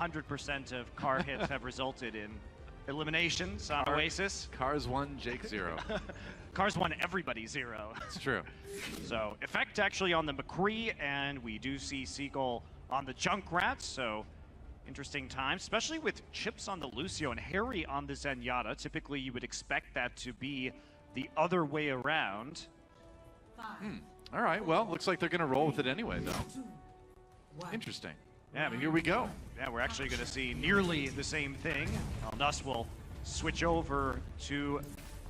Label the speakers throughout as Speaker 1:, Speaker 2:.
Speaker 1: 100% of car hits have resulted in eliminations on Oasis.
Speaker 2: Cars 1, Jake 0.
Speaker 1: Cars 1, everybody 0.
Speaker 2: It's true.
Speaker 1: So effect actually on the McCree, and we do see Seagull on the Junkrat, so interesting time, especially with chips on the Lucio and Harry on the Zenyatta. Typically you would expect that to be the other way around.
Speaker 2: All right, well, looks like they're going to roll with it anyway, though. Interesting.
Speaker 1: Yeah, but here we go. Yeah, we're actually going to see nearly the same thing. Nus will switch over to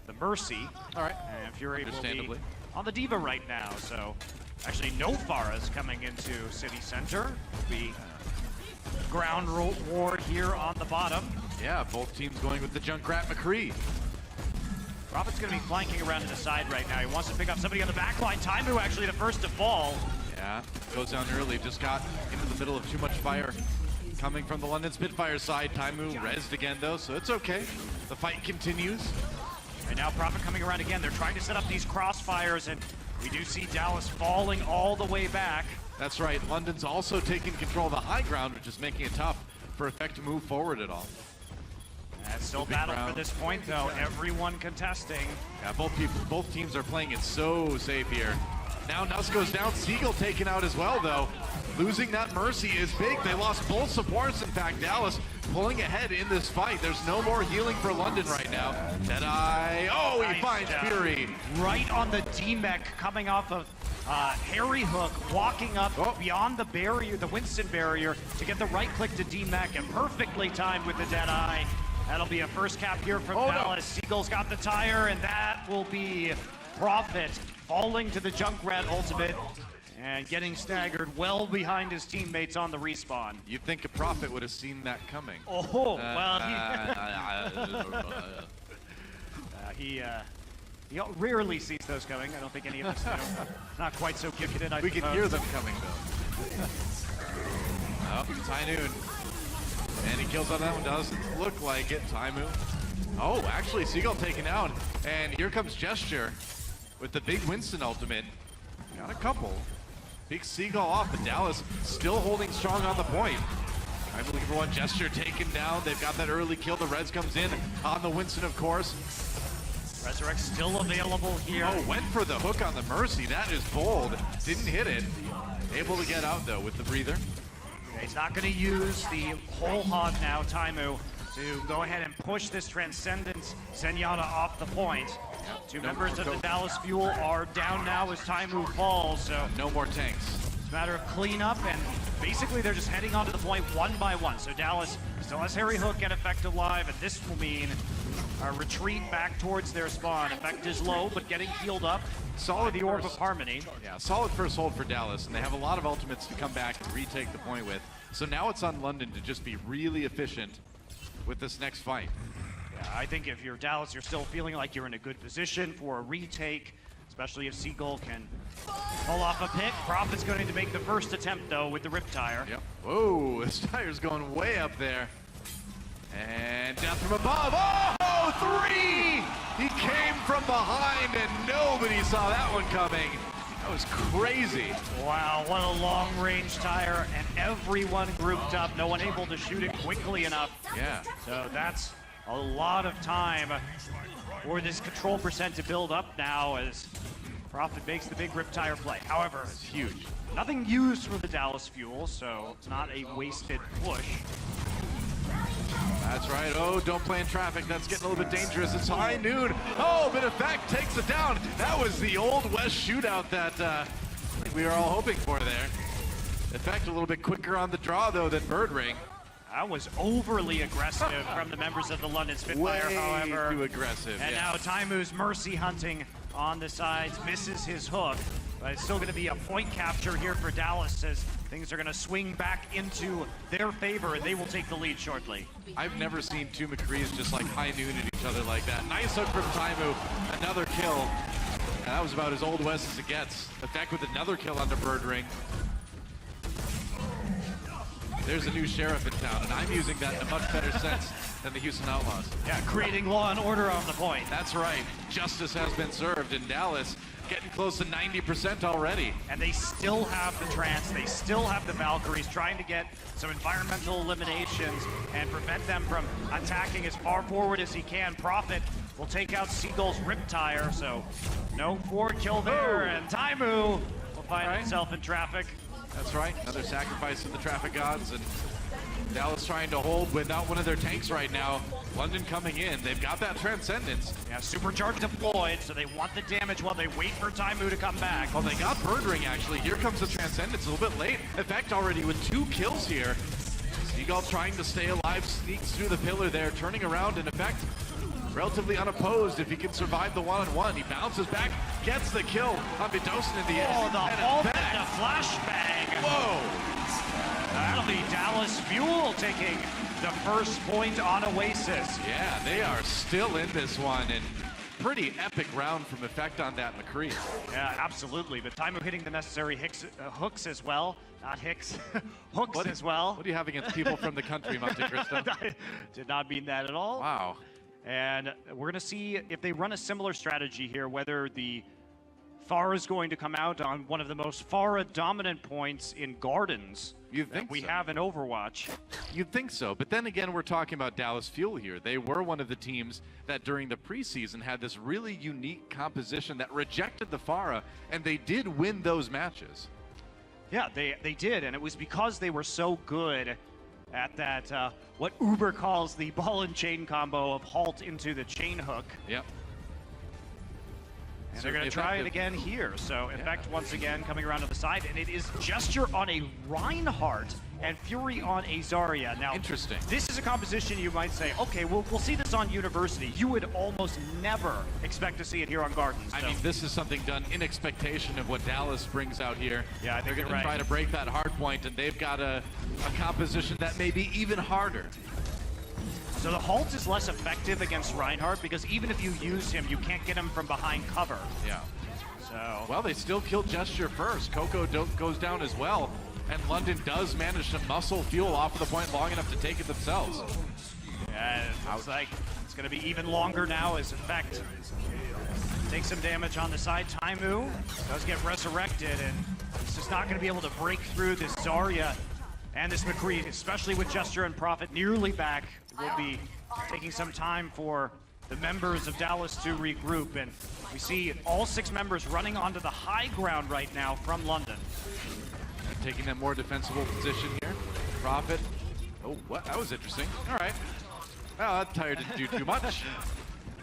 Speaker 1: the Mercy.
Speaker 2: All right.
Speaker 1: And Fury will be on the Diva right now. So actually no Pharah's coming into City Center. Will be ground war here on the bottom.
Speaker 2: Yeah, both teams going with the Junkrat McCree.
Speaker 1: Prophet's going to be flanking around to the side right now. He wants to pick up somebody on the back line. Taimu actually the first to fall.
Speaker 2: Yeah, goes down early. Just got into the middle of too much fire coming from the London Spitfire side. Taimu rezzed again though, so it's okay. The fight continues.
Speaker 1: And now Prophet coming around again. They're trying to set up these crossfires, and we do see Dallas falling all the way back.
Speaker 2: That's right. London's also taking control of the high ground, which is making it tough for Effect to move forward at all.
Speaker 1: That's still battle for this point, though. Everyone contesting.
Speaker 2: Yeah, both teams are playing it so safe here. Now Nus goes down. Seagull taken out as well, though. Losing that Mercy is big. They lost both supports. In fact, Dallas pulling ahead in this fight. There's no more healing for London right now. Deadeye. Oh, he finds Fury.
Speaker 1: Right on the D-Mech coming off of Harry Hook, walking up beyond the barrier, the Winston barrier, to get the right click to D-Mech, and perfectly timed with the Deadeye. That'll be a first cap here from Dallas. Seagull's got the tire, and that will be Prophet falling to the Junkrat ultimate and getting staggered well behind his teammates on the respawn.
Speaker 2: You'd think a Prophet would have seen that coming.
Speaker 1: Oh, well, he rarely sees those coming. I don't think any of us do. Not quite so gifted, I
Speaker 2: We
Speaker 1: suppose.
Speaker 2: can hear them coming, though. Oh, Tynoon. And he kills on that one. Doesn't look like it. Taimu. Oh, actually, Seagull taken out. And here comes Gesture with the big Winston ultimate. Got a couple. Big Seagull off, but Dallas still holding strong on the point. I'm looking for one. Gesture taken down. They've got that early kill. The Reds comes in on the Winston, of course.
Speaker 1: Resurrect still available here.
Speaker 2: Oh, went for the hook on the Mercy. That is bold. Didn't hit it. Able to get out, though, with the breather.
Speaker 1: He's not going to use the whole hog now, Taimu, to go ahead and push this Transcendence Zenyatta off the point. Two members of the Dallas Fuel are down now as Taimu falls, so
Speaker 2: no more tanks.
Speaker 1: It's a matter of cleanup, and basically they're just heading onto the point one by one. So Dallas still has Harry Hook and Effect alive, and this will mean a retreat back towards their spawn. Effect is low, but getting healed up. Solid the Orb of Harmony.
Speaker 2: Yeah, solid first hold for Dallas, and they have a lot of ultimates to come back and retake the point with. So now it's on London to just be really efficient with this next fight.
Speaker 1: Yeah, I think if you're Dallas, you're still feeling like you're in a good position for a retake, especially if Seagull can pull off a pick. Prophet's going to make the first attempt, though, with the Rip Tire.
Speaker 2: Yep. Whoa, this tire's going way up there. And death from above. Oh, 3! He came from behind, and nobody saw that one coming. That was crazy.
Speaker 1: Wow, what a long-range tire, and everyone grouped up. No one able to shoot it quickly enough.
Speaker 2: Yeah.
Speaker 1: So that's a lot of time for this control percent to build up now as Prophet makes the big Rip Tire play. However,
Speaker 2: it's huge.
Speaker 1: Nothing used for the Dallas Fuel, so it's not a wasted push.
Speaker 2: That's right. Oh, don't play in traffic. That's getting a little bit dangerous. It's high noon. Oh, but Effect takes it down. That was the Old West shootout that we were all hoping for there. Effect a little bit quicker on the draw, though, than Birdring.
Speaker 1: That was overly aggressive from the members of the London Spitfire, however.
Speaker 2: Way too aggressive,
Speaker 1: and now Taimu's mercy hunting on the sides, misses his hook. But it's still going to be a point capture here for Dallas as things are going to swing back into their favor, and they will take the lead shortly.
Speaker 2: I've never seen two McCrees just like high noon at each other like that. Nice hook from Taimu, another kill. And that was about as Old West as it gets. Effect with another kill on the Birdring. There's a new sheriff in town, and I'm using that in a much better sense than the Houston Outlaws.
Speaker 1: Yeah, creating law and order on the point.
Speaker 2: That's right. Justice has been served in Dallas, getting close to 90% already.
Speaker 1: And they still have the Trance, they still have the Valkyries, trying to get some environmental eliminations and prevent them from attacking as far forward as he can. Prophet will take out Seagull's Riptire, so no forward kill there, and Taimu will find himself in traffic.
Speaker 2: That's right, another sacrifice of the traffic gods, and Dallas trying to hold without one of their tanks right now. London coming in, they've got that Transcendence.
Speaker 1: Yeah, Supercharge deployed, so they want the damage while they wait for Taimu to come back.
Speaker 2: Well, they got Bird Ring actually. Here comes the Transcendence a little bit late. Effect already with 2 kills here. Seagull trying to stay alive, sneaks through the pillar there, turning around in Effect. Relatively unopposed if he can survive the one-on-one. He bounces back, gets the kill on Vidocin in the end.
Speaker 1: Oh, the ultimate flashbang.
Speaker 2: Whoa!
Speaker 1: That'll be Dallas Fuel taking the first point on Oasis.
Speaker 2: Yeah, they are still in this one, and pretty epic round from Effect on that McCree.
Speaker 1: Yeah, absolutely. But Taimu hitting the necessary hooks as well. Not Hicks, hooks as well.
Speaker 2: What do you have against people from the country, Monte Cristo?
Speaker 1: Did not mean that at all.
Speaker 2: Wow.
Speaker 1: And we're going to see if they run a similar strategy here, whether the Pharah is going to come out on one of the most Pharah dominant points in Gardens that we have in Overwatch.
Speaker 2: You'd think so, but then again, we're talking about Dallas Fuel here. They were one of the teams that during the preseason had this really unique composition that rejected the Pharah, and they did win those matches.
Speaker 1: Yeah, they did, and it was because they were so good at that, what Uber calls the ball and chain combo of halt into the chain hook.
Speaker 2: Yep.
Speaker 1: And they're going to try it again here. So, Effect once again coming around to the side, and it is Gesture on a Reinhardt and Fury on a Zarya. Now,
Speaker 2: interesting.
Speaker 1: This is a composition you might say, okay, we'll see this on University. You would almost never expect to see it here on Gardens.
Speaker 2: I mean, this is something done in expectation of what Dallas brings out here.
Speaker 1: Yeah, I think
Speaker 2: they're going to try to break that hard point, and they've got a composition that may be even harder.
Speaker 1: So the halt is less effective against Reinhardt because even if you use him, you can't get him from behind cover.
Speaker 2: Yeah.
Speaker 1: So.
Speaker 2: Well, they still killed Gesture first. Coco goes down as well, and London does manage to muscle Fuel off of the point long enough to take it themselves.
Speaker 1: Yeah, it looks like it's going to be even longer now as Effect takes some damage on the side. Taimu does get resurrected, and he's just not going to be able to break through this Zarya and this McCree, especially with Gesture and Prophet nearly back. It will be taking some time for the members of Dallas to regroup, and we see all 6 members running onto the high ground right now from London.
Speaker 2: And taking that more defensible position here. Prophet. Oh, what? That was interesting. All right. Well, that tire didn't do too much.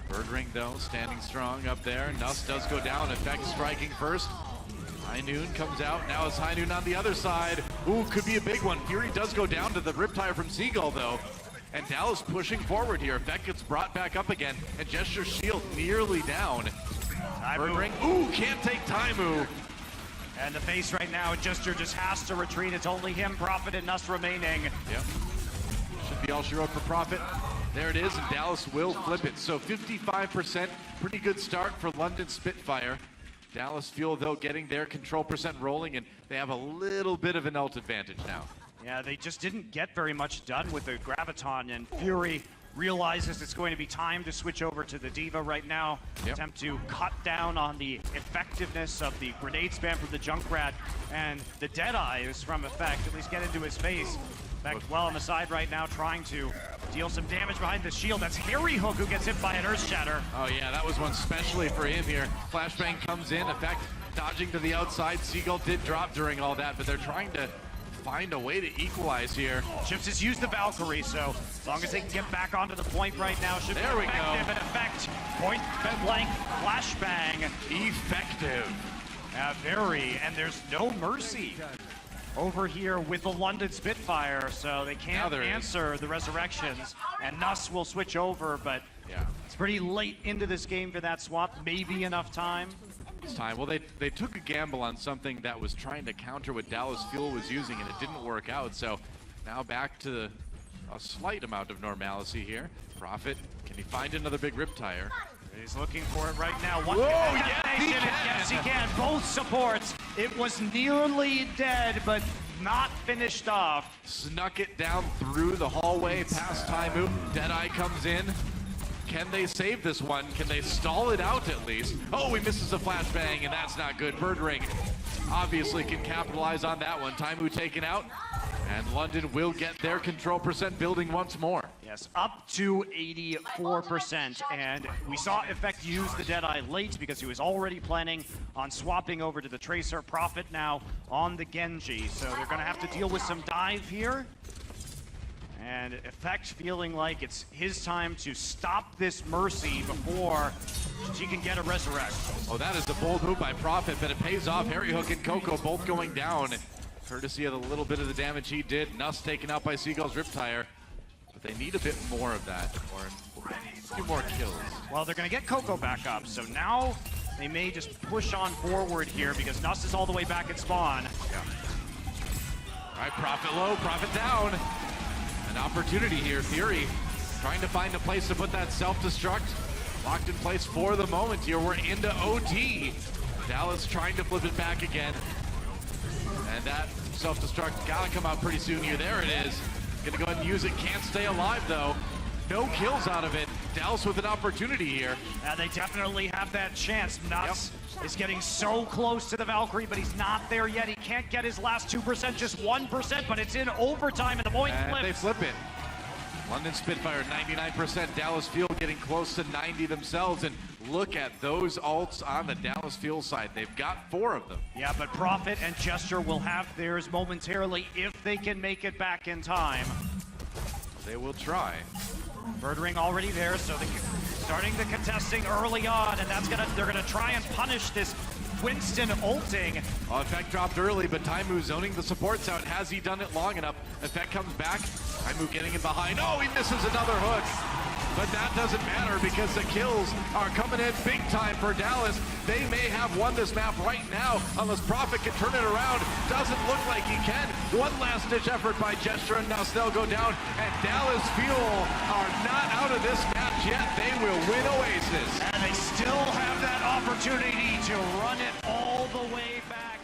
Speaker 2: Bird Ring, though, standing strong up there. Nuss does go down. Effect striking first. High Noon comes out. Now it's High Noon on the other side. Ooh, could be a big one. Fury does go down to the Riptire from Seagull, though. And Dallas pushing forward here. Effect gets brought back up again. And Gesture shield nearly down. Bird Ring. Ooh, can't take Taimu.
Speaker 1: And the face right now, Gesture just has to retreat. It's only him, Prophet, and Nuss remaining.
Speaker 2: Yep. Should be all she wrote for Prophet. There it is, and Dallas will flip it. So 55%, pretty good start for London Spitfire. Dallas Fuel, though, getting their control percent rolling, and they have a little bit of an ult advantage now.
Speaker 1: Yeah, they just didn't get very much done with the Graviton, and Fury realizes it's going to be time to switch over to the Diva right now. Attempt to cut down on the effectiveness of the grenade spam from the Junkrat, and the Deadeyes from Effect at least get into his face. Effect well on the side right now, trying to deal some damage behind the shield. That's Harry Hook who gets hit by an Earth Shatter.
Speaker 2: Oh yeah, that was one specially for him here. Flashbang comes in, Effect dodging to the outside. Seagull did drop during all that, but they're trying to find a way to equalize here.
Speaker 1: Chips has used the Valkyrie, so as long as they can get back onto the point right now, should be effective. And Effect, point blank, flashbang.
Speaker 2: Effective.
Speaker 1: Very, and there's no mercy over here with the London Spitfire, so they can't answer the resurrections, and Nuss will switch over, but it's pretty late into this game for that swap. Maybe enough time.
Speaker 2: Well, they took a gamble on something that was trying to counter what Dallas Fuel was using, and it didn't work out. So now back to a slight amount of normalcy here. Prophet, can he find another big Riptire?
Speaker 1: He's looking for it right now. One
Speaker 2: yes, he can.
Speaker 1: Yes, he can. Both supports. It was nearly dead, but not finished off.
Speaker 2: Snuck it down through the hallway past Taimu. Deadeye comes in. Can they save this one? Can they stall it out at least? Oh, he misses a flashbang, and that's not good. Birdring obviously can capitalize on that one. Taimu taken out, and London will get their control percent building once more.
Speaker 1: Yes, up to 84%, and we saw Effect use the Deadeye late because he was already planning on swapping over to the Tracer. Prophet now on the Genji, so they're going to have to deal with some dive here. And Effect feeling like it's his time to stop this Mercy before she can get a resurrect.
Speaker 2: Oh, that is a bold move by Prophet, but it pays off. Harry Hook and Coco both going down, courtesy of the little bit of the damage he did. Nuss taken out by Seagull's Riptire, but they need a bit more of that, or a few more kills.
Speaker 1: Well, they're going to get Coco back up, so now they may just push on forward here because Nuss is all the way back at spawn.
Speaker 2: Yeah. All right, Prophet low, Prophet down. An opportunity here. Theory trying to find a place to put that self-destruct. Locked in place for the moment here. We're into OT. Dallas trying to flip it back again. And that self-destruct gotta come out pretty soon here. There it is. Gonna go ahead and use it. Can't stay alive though. No kills out of it. Dallas with an opportunity here.
Speaker 1: Yeah, they definitely have that chance. Nuts is getting so close to the Valkyrie, but he's not there yet. He can't get his last 2%, just 1%, but it's in overtime, and the point flips.
Speaker 2: They flip it. London Spitfire 99%. Dallas Field getting close to 90 themselves, and look at those ults on the Dallas Field side. They've got 4 of them.
Speaker 1: Yeah, but Prophet and Gesture will have theirs momentarily if they can make it back in time.
Speaker 2: They will try.
Speaker 1: Birdring already there, so they're starting the contesting early on, and they're gonna try and punish this Winston ulting.
Speaker 2: Effect dropped early, but Taimu zoning the supports out. Has he done it long enough? Effect comes back. Taimu getting in behind. Oh, he misses another hook. But that doesn't matter because the kills are coming in big time for Dallas. They may have won this map right now unless Prophet can turn it around. Doesn't look like he can. One last ditch effort by Gesture, and now Snell go down. And Dallas Fuel are not out of this match yet. They will win Oasis.
Speaker 1: And they still have that opportunity to run it all the way back.